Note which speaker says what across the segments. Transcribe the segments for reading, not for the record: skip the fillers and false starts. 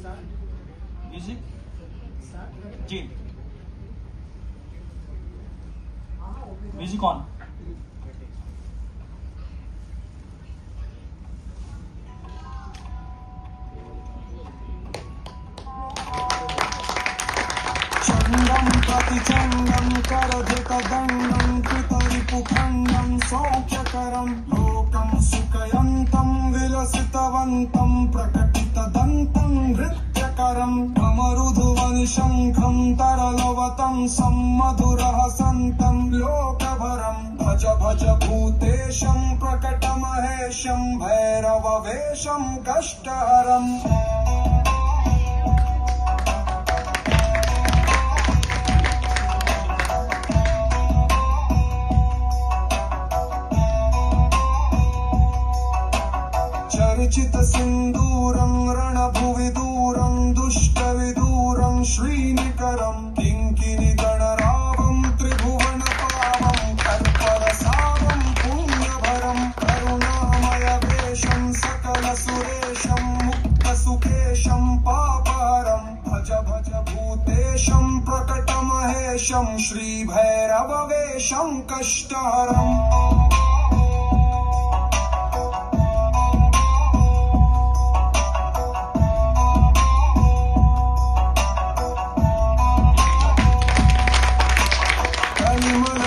Speaker 1: Music जी, music on.
Speaker 2: चंडं प्रतिचंडं करधिकदण्डं कृतरिपुखण्डं सौख्यकरं लोकं सुखयन्तं विलसितवन्तं प्रकटितदन्तं नृत्यकरं अमरुधुवनिशङ्खं तरलवतं सम्मधुरहसन्तं लोकभरं भज भज भूतेशं प्रकटमहेशं भैरववेशं कष्टहरम्। चर्चित सिन्दूरं रणभुवि दूरं दुष्टविदूरं श्रीनिकरं किङ्किणिगणरावं त्रिभुवनपावं कर्परसावं पुण्यभरं करुणामयवेशं सकलसुरेशं मुक्तसुखेशं पापहरं भज भज भूतेशं प्रकटमहेशं श्रीभैरववेशं कष्टहरम्।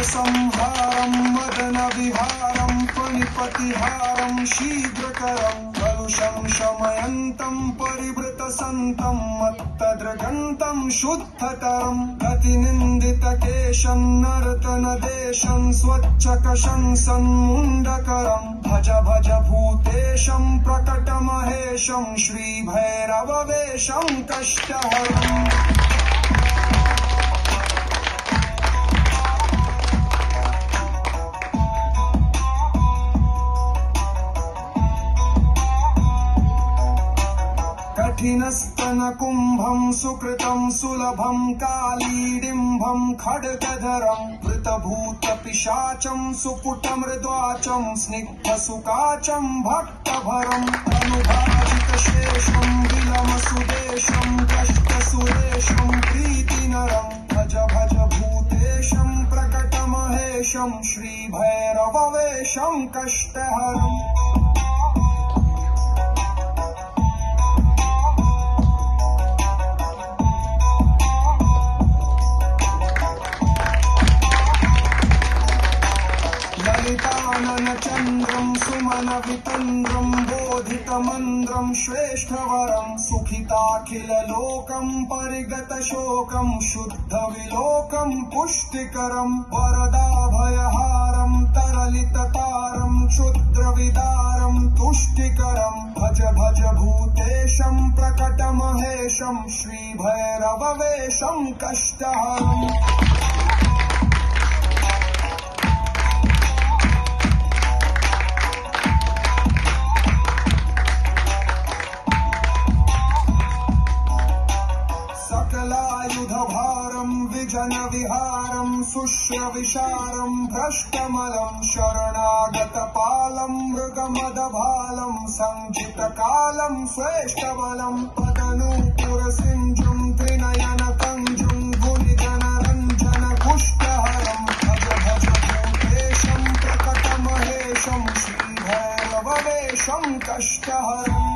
Speaker 2: संहारं मदन विहारं फणिपतिहारं शीघ्रकरं कलुषं शमयन्तं परिवृतसन्तं मत्तद्रगन्तं शुद्धतरं गतिनिन्दितकेशं नर्तनदेशं स्वच्छकशं सन्मुण्डकरं भज भज भूतेशं प्रकटमहेशं श्रीभैरववेशं कष्टहरम्। कठिनस्तनकुम्भं सुकृतं सुलभं कालीडिम्भं खड्गधरं वृतभूतपिशाचं सुपुटमृद्वाचं स्निग्धसुकाचं भक्तभरम् अनुभाजितशेषं विलमसुदेशं कष्टसुरेशं प्रीतिनरं भज भज भूतेशं प्रकटमहेशं श्रीभैरववेशं कष्टहरम्। ललिताननचन्द्रं सुमनवितन्द्रं बोधितमन्द्रं श्रेष्ठवरं सुखिताखिललोकं परिगतशोकं शुद्धविलोकं पुष्टिकरं वरदाभयहारं तरलिततारं क्षुद्रविदारं तुष्टिकरं भज भज भूतेशं प्रकटमहेशं श्रीभैरववेशं कष्टहरम्। सकलायुधभारं विजनविहारं शुश्रविशारं भ्रष्टमलं शरणागतपालं मृगमदभालं सञ्चितकालं श्रेष्ठबलं पदनूपुरसिञ्जुं त्रिनयनकञ्जुं गुणिजनरञ्जनपुष्टहरं भज भज भूतेशं प्रकटमहेशं श्रीभैरववेशं कष्टहरम्।